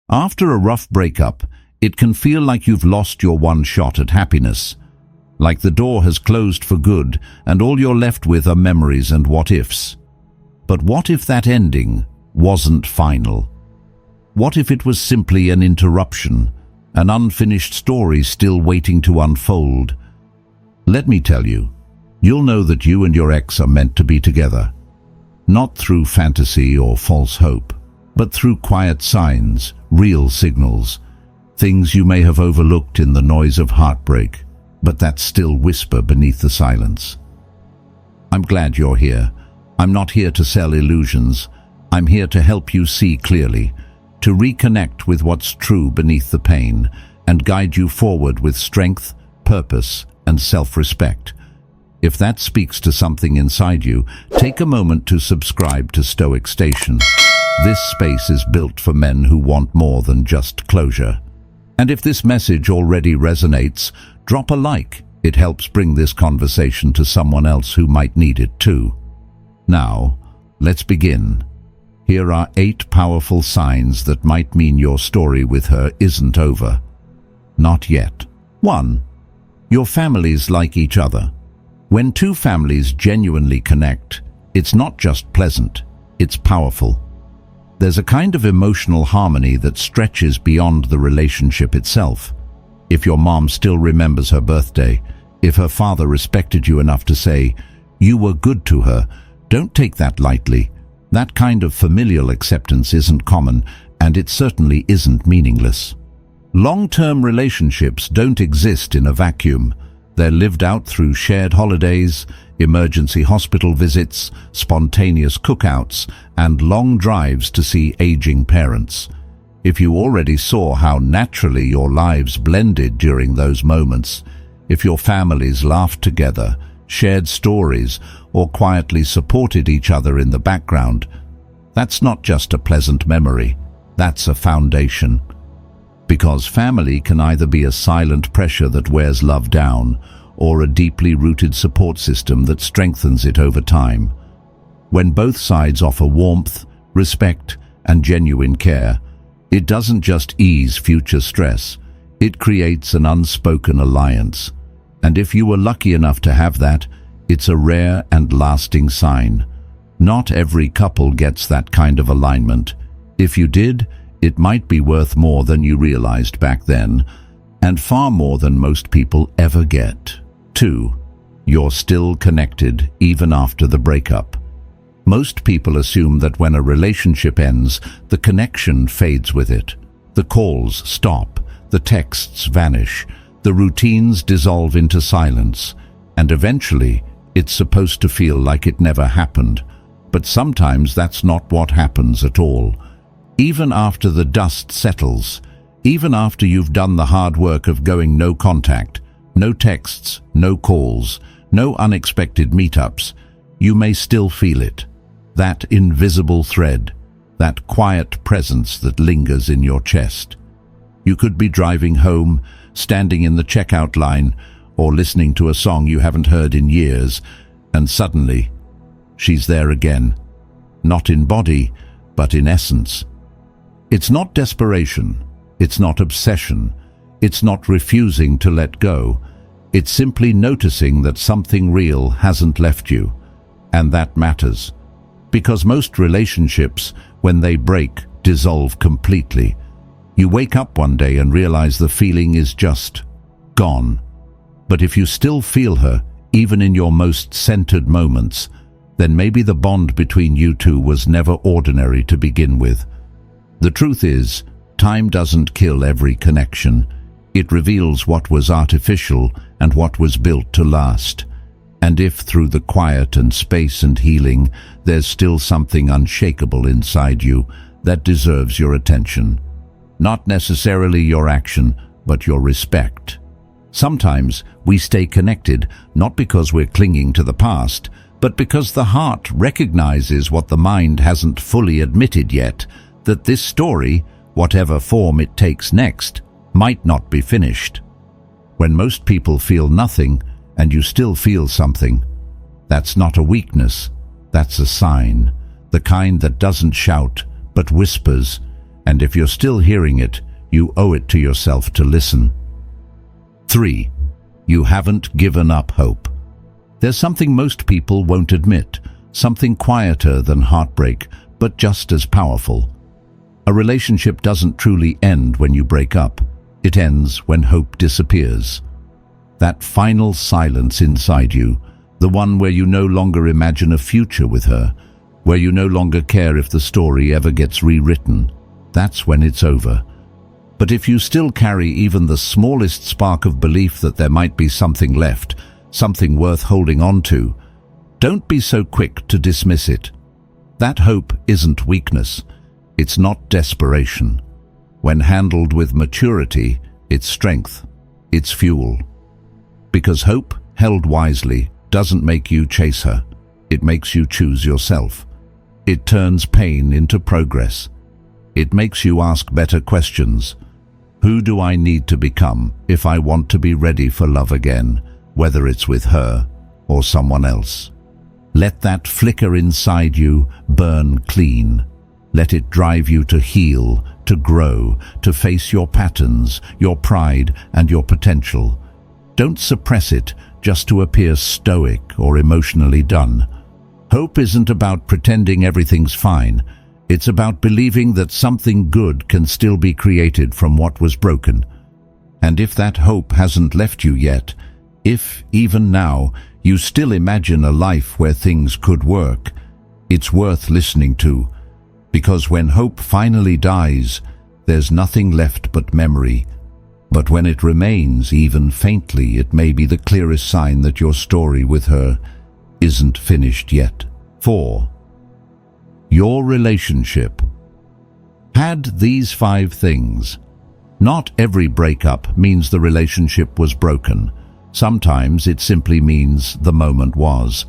After a rough breakup, it can feel like you've lost your one shot at happiness. Like the door has closed for good and all you're left with are memories and what-ifs. But what if that ending wasn't final? What if it was simply an interruption, an unfinished story still waiting to unfold? Let me tell you, you'll know that you and your ex are meant to be together. Not through fantasy or false hope, but through quiet signs, real signals, things you may have overlooked in the noise of heartbreak, but that still whisper beneath the silence. I'm glad you're here. I'm not here to sell illusions. I'm here to help you see clearly, to reconnect with what's true beneath the pain, and guide you forward with strength, purpose, and self-respect. If that speaks to something inside you, take a moment to subscribe to Stoic Station. This space is built for men who want more than just closure. And if this message already resonates, drop a like. It helps bring this conversation to someone else who might need it too. Now, let's begin. Here are 8 powerful signs that might mean your story with her isn't over. Not yet. 1. Your families like each other. When two families genuinely connect, it's not just pleasant, it's powerful. There's a kind of emotional harmony that stretches beyond the relationship itself. If your mom still remembers her birthday, if her father respected you enough to say, "You were good to her," don't take that lightly. That kind of familial acceptance isn't common, and it certainly isn't meaningless. Long-term relationships don't exist in a vacuum. They're lived out through shared holidays, emergency hospital visits, spontaneous cookouts, and long drives to see aging parents. If you already saw how naturally your lives blended during those moments, if your families laughed together, shared stories, or quietly supported each other in the background, that's not just a pleasant memory, that's a foundation. Because family can either be a silent pressure that wears love down, or a deeply rooted support system that strengthens it over time. When both sides offer warmth, respect, and genuine care, it doesn't just ease future stress, it creates an unspoken alliance. And if you were lucky enough to have that, it's a rare and lasting sign. Not every couple gets that kind of alignment. If you did, it might be worth more than you realized back then, and far more than most people ever get. 2. You're still connected even after the breakup. Most people assume that when a relationship ends, the connection fades with it. The calls stop, the texts vanish, the routines dissolve into silence, and eventually it's supposed to feel like it never happened. But sometimes that's not what happens at all. Even after the dust settles, even after you've done the hard work of going no contact, no texts, no calls, no unexpected meetups, you may still feel it. That invisible thread, that quiet presence that lingers in your chest. You could be driving home, standing in the checkout line, or listening to a song you haven't heard in years, and suddenly, she's there again. Not in body, but in essence. It's not desperation, it's not obsession, it's not refusing to let go. It's simply noticing that something real hasn't left you, and that matters. Because most relationships, when they break, dissolve completely. You wake up one day and realize the feeling is just gone. But if you still feel her, even in your most centered moments, then maybe the bond between you two was never ordinary to begin with. The truth is, time doesn't kill every connection. It reveals what was artificial and what was built to last. And if through the quiet and space and healing, there's still something unshakable inside you that deserves your attention. Not necessarily your action, but your respect. Sometimes we stay connected not because we're clinging to the past, but because the heart recognizes what the mind hasn't fully admitted yet, that this story, whatever form it takes next, might not be finished. When most people feel nothing and you still feel something, that's not a weakness, that's a sign, the kind that doesn't shout but whispers, And if you're still hearing it, you owe it to yourself to listen. 3. You haven't given up hope. There's something most people won't admit, something quieter than heartbreak, but just as powerful. A relationship doesn't truly end when you break up. It ends when hope disappears. That final silence inside you, the one where you no longer imagine a future with her, where you no longer care if the story ever gets rewritten, that's when it's over. But if you still carry even the smallest spark of belief that there might be something left, something worth holding on to, don't be so quick to dismiss it. That hope isn't weakness. It's not desperation. When handled with maturity, it's strength. It's fuel. Because hope, held wisely, doesn't make you chase her. It makes you choose yourself. It turns pain into progress. It makes you ask better questions. Who do I need to become if I want to be ready for love again, whether it's with her or someone else? Let that flicker inside you burn clean. Let it drive you to heal, to grow, to face your patterns, your pride, and your potential. Don't suppress it just to appear stoic or emotionally done. Hope isn't about pretending everything's fine. It's about believing that something good can still be created from what was broken. And if that hope hasn't left you yet, if, even now, you still imagine a life where things could work, it's worth listening to. Because when hope finally dies, there's nothing left but memory. But when it remains, even faintly, it may be the clearest sign that your story with her isn't finished yet. 4. Your relationship had these 5 things. Not every breakup means the relationship was broken. Sometimes it simply means the moment was.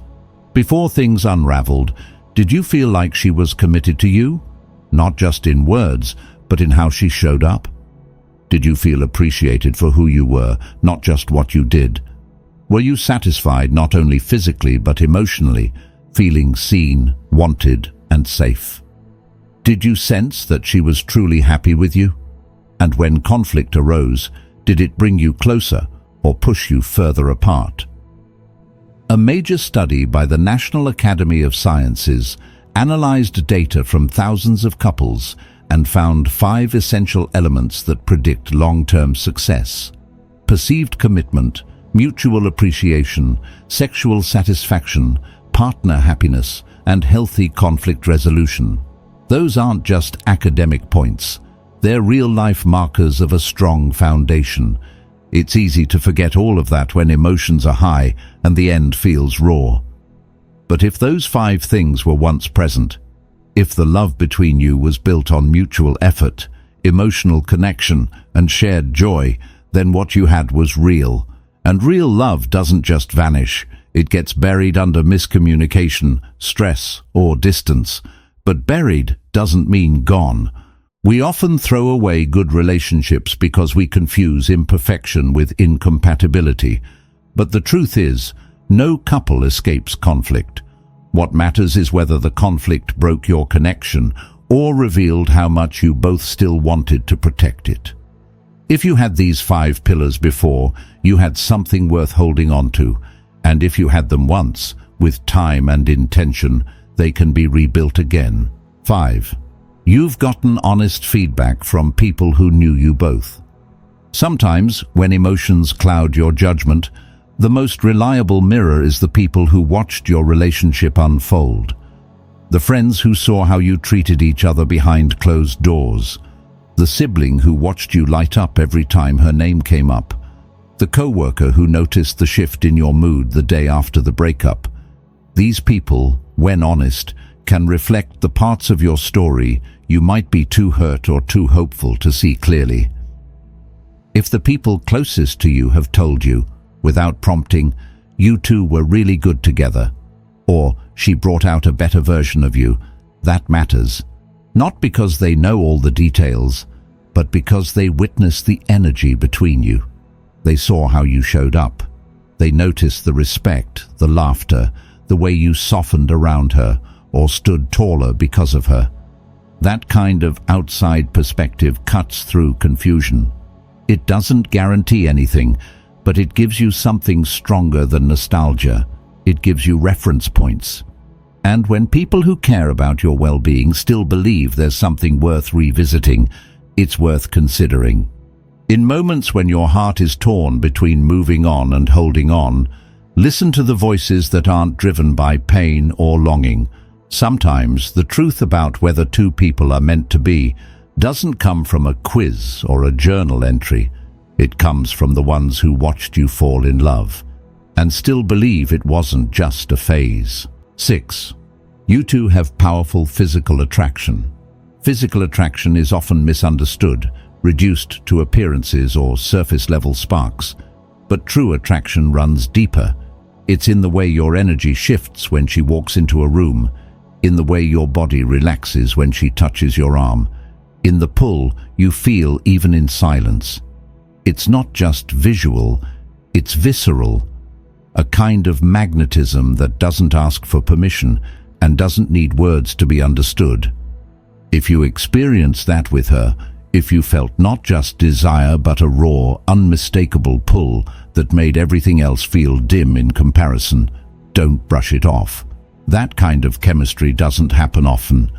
Before things unraveled, did you feel like she was committed to you? Not just in words, but in how she showed up? Did you feel appreciated for who you were, not just what you did? Were you satisfied not only physically but emotionally, feeling seen, wanted, and safe? Did you sense that she was truly happy with you? And when conflict arose, did it bring you closer or push you further apart? A major study by the National Academy of Sciences analyzed data from thousands of couples and found 5 essential elements that predict long-term success: perceived commitment, mutual appreciation, sexual satisfaction, partner happiness, and healthy conflict resolution. Those aren't just academic points. They're real-life markers of a strong foundation. It's easy to forget all of that when emotions are high and the end feels raw. But if those 5 things were once present, if the love between you was built on mutual effort, emotional connection, and shared joy, then what you had was real. And real love doesn't just vanish. It gets buried under miscommunication, stress, or distance. But buried doesn't mean gone. We often throw away good relationships because we confuse imperfection with incompatibility. But the truth is, no couple escapes conflict. What matters is whether the conflict broke your connection or revealed how much you both still wanted to protect it. If you had these 5 pillars before, you had something worth holding on to. And if you had them once, with time and intention, they can be rebuilt again. 5. You've gotten honest feedback from people who knew you both. Sometimes, when emotions cloud your judgment, the most reliable mirror is the people who watched your relationship unfold. The friends who saw how you treated each other behind closed doors. The sibling who watched you light up every time her name came up. The co-worker who noticed the shift in your mood the day after the breakup. These people, when honest, can reflect the parts of your story you might be too hurt or too hopeful to see clearly. If the people closest to you have told you, without prompting, you two were really good together, or she brought out a better version of you, that matters. Not because they know all the details, but because they witnessed the energy between you. They saw how you showed up. They noticed the respect, the laughter, the way you softened around her or stood taller because of her. That kind of outside perspective cuts through confusion. It doesn't guarantee anything, but it gives you something stronger than nostalgia. It gives you reference points. And when people who care about your well-being still believe there's something worth revisiting, it's worth considering. In moments when your heart is torn between moving on and holding on, listen to the voices that aren't driven by pain or longing. Sometimes the truth about whether two people are meant to be doesn't come from a quiz or a journal entry. It comes from the ones who watched you fall in love and still believe it wasn't just a phase. 6. You two have powerful physical attraction. Physical attraction is often misunderstood, reduced to appearances or surface-level sparks. But true attraction runs deeper. It's in the way your energy shifts when she walks into a room, in the way your body relaxes when she touches your arm, in the pull you feel even in silence. It's not just visual, it's visceral, a kind of magnetism that doesn't ask for permission and doesn't need words to be understood. If you experience that with her, if you felt not just desire but a raw, unmistakable pull that made everything else feel dim in comparison, don't brush it off. That kind of chemistry doesn't happen often.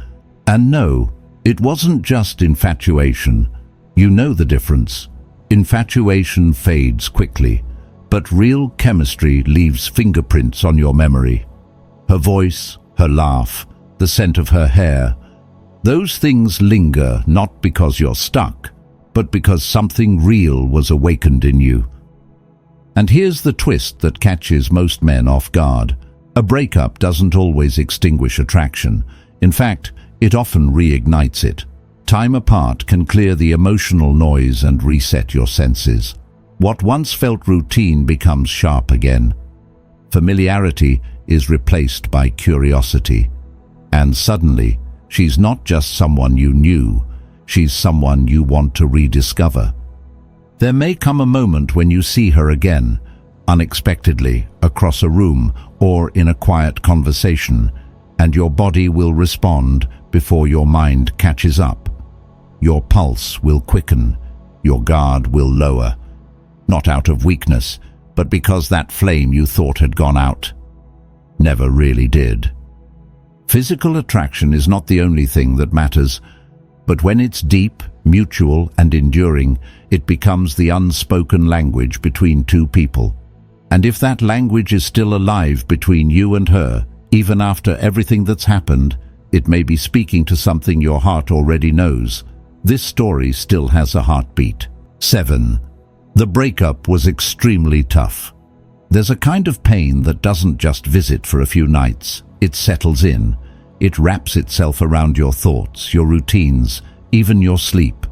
And no, it wasn't just infatuation. You know the difference. Infatuation fades quickly, but real chemistry leaves fingerprints on your memory. Her voice, her laugh, the scent of her hair, those things linger not because you're stuck, but because something real was awakened in you. And here's the twist that catches most men off guard. A breakup doesn't always extinguish attraction. In fact, it often reignites it. Time apart can clear the emotional noise and reset your senses. What once felt routine becomes sharp again. Familiarity is replaced by curiosity. And suddenly, she's not just someone you knew, she's someone you want to rediscover. There may come a moment when you see her again, unexpectedly, across a room or in a quiet conversation, and your body will respond before your mind catches up. Your pulse will quicken, your guard will lower, not out of weakness, but because that flame you thought had gone out never really did. Physical attraction is not the only thing that matters, but when it's deep, mutual, and enduring, it becomes the unspoken language between two people. And if that language is still alive between you and her, even after everything that's happened, it may be speaking to something your heart already knows. This story still has a heartbeat. 7. The breakup was extremely tough. There's a kind of pain that doesn't just visit for a few nights. It settles in. It wraps itself around your thoughts, your routines, even your sleep.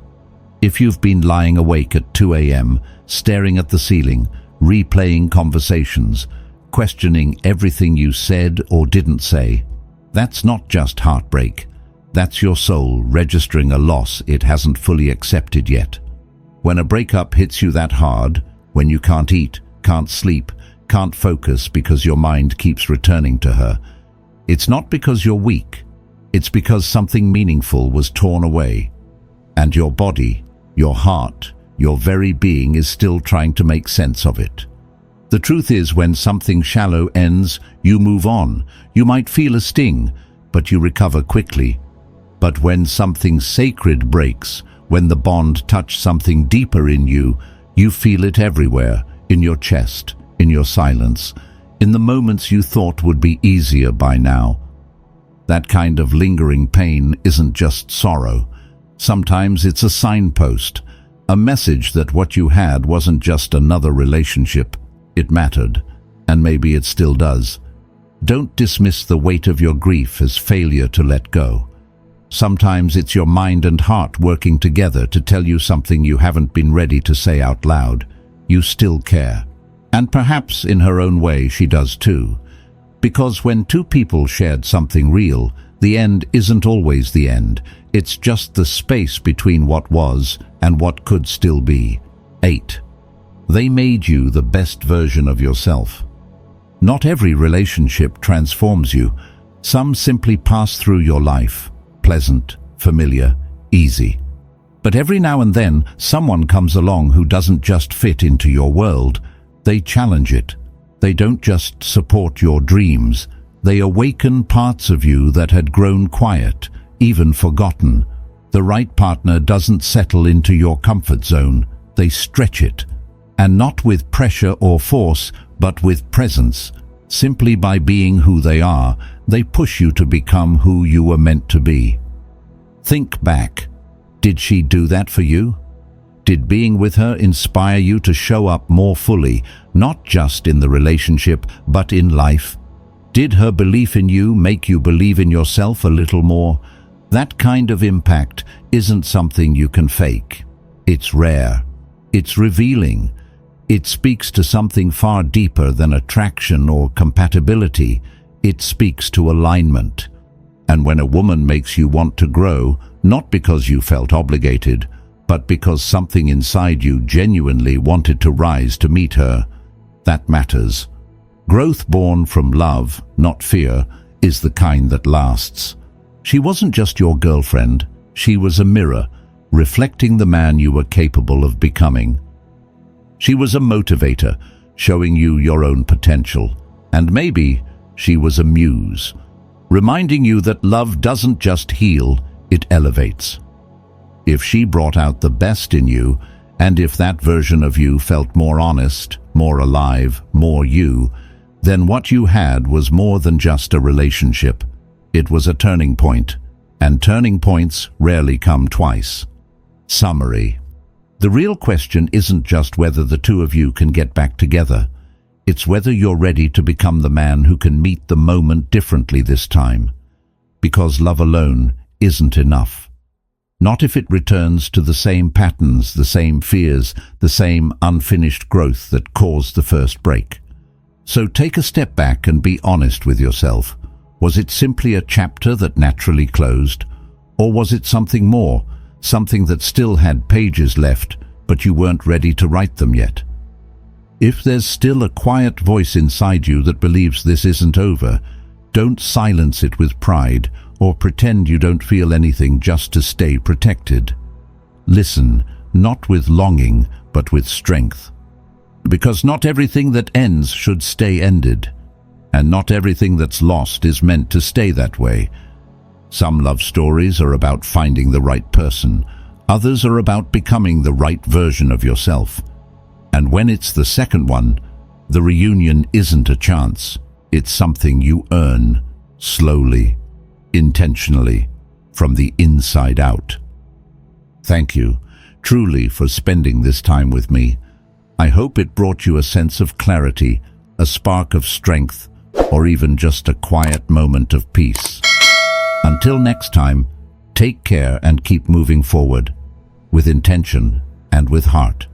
If you've been lying awake at 2 a.m., staring at the ceiling, replaying conversations, questioning everything you said or didn't say, that's not just heartbreak. That's your soul registering a loss it hasn't fully accepted yet. When a breakup hits you that hard, when you can't eat, can't sleep, can't focus because your mind keeps returning to her, it's not because you're weak. It's because something meaningful was torn away. And your body, your heart, your very being is still trying to make sense of it. The truth is, when something shallow ends, you move on. You might feel a sting, but you recover quickly. But when something sacred breaks, when the bond touches something deeper in you, you feel it everywhere, in your chest, in your silence, in the moments you thought would be easier by now. That kind of lingering pain isn't just sorrow. Sometimes it's a signpost, a message that what you had wasn't just another relationship. It mattered, and maybe it still does. Don't dismiss the weight of your grief as failure to let go. Sometimes it's your mind and heart working together to tell you something you haven't been ready to say out loud. You still care. And perhaps in her own way she does too. Because when two people shared something real, the end isn't always the end. It's just the space between what was and what could still be. 8. They made you the best version of yourself. Not every relationship transforms you. Some simply pass through your life, pleasant, familiar, easy. But every now and then, someone comes along who doesn't just fit into your world. They challenge it. They don't just support your dreams. They awaken parts of you that had grown quiet, even forgotten. The right partner doesn't settle into your comfort zone. They stretch it. And not with pressure or force, but with presence. Simply by being who they are, they push you to become who you were meant to be. Think back. Did she do that for you? Did being with her inspire you to show up more fully, not just in the relationship, but in life? Did her belief in you make you believe in yourself a little more? That kind of impact isn't something you can fake. It's rare. It's revealing. It speaks to something far deeper than attraction or compatibility. It speaks to alignment. And when a woman makes you want to grow, not because you felt obligated, but because something inside you genuinely wanted to rise to meet her, that matters. Growth born from love, not fear, is the kind that lasts. She wasn't just your girlfriend. She was a mirror, reflecting the man you were capable of becoming. She was a motivator, showing you your own potential. And maybe she was a muse, reminding you that love doesn't just heal, it elevates. If she brought out the best in you, and if that version of you felt more honest, more alive, more you, then what you had was more than just a relationship. It was a turning point, and turning points rarely come twice. Summary. The real question isn't just whether the two of you can get back together. It's whether you're ready to become the man who can meet the moment differently this time. Because love alone isn't enough. Not if it returns to the same patterns, the same fears, the same unfinished growth that caused the first break. So take a step back and be honest with yourself. Was it simply a chapter that naturally closed? Or was it something more, something that still had pages left, but you weren't ready to write them yet? If there's still a quiet voice inside you that believes this isn't over, don't silence it with pride or pretend you don't feel anything just to stay protected. Listen, not with longing, but with strength. Because not everything that ends should stay ended, and not everything that's lost is meant to stay that way. Some love stories are about finding the right person. Others are about becoming the right version of yourself. And when it's the second one, the reunion isn't a chance. It's something you earn, slowly, intentionally, from the inside out. Thank you, truly, for spending this time with me. I hope it brought you a sense of clarity, a spark of strength, or even just a quiet moment of peace. Until next time, take care and keep moving forward, with intention and with heart.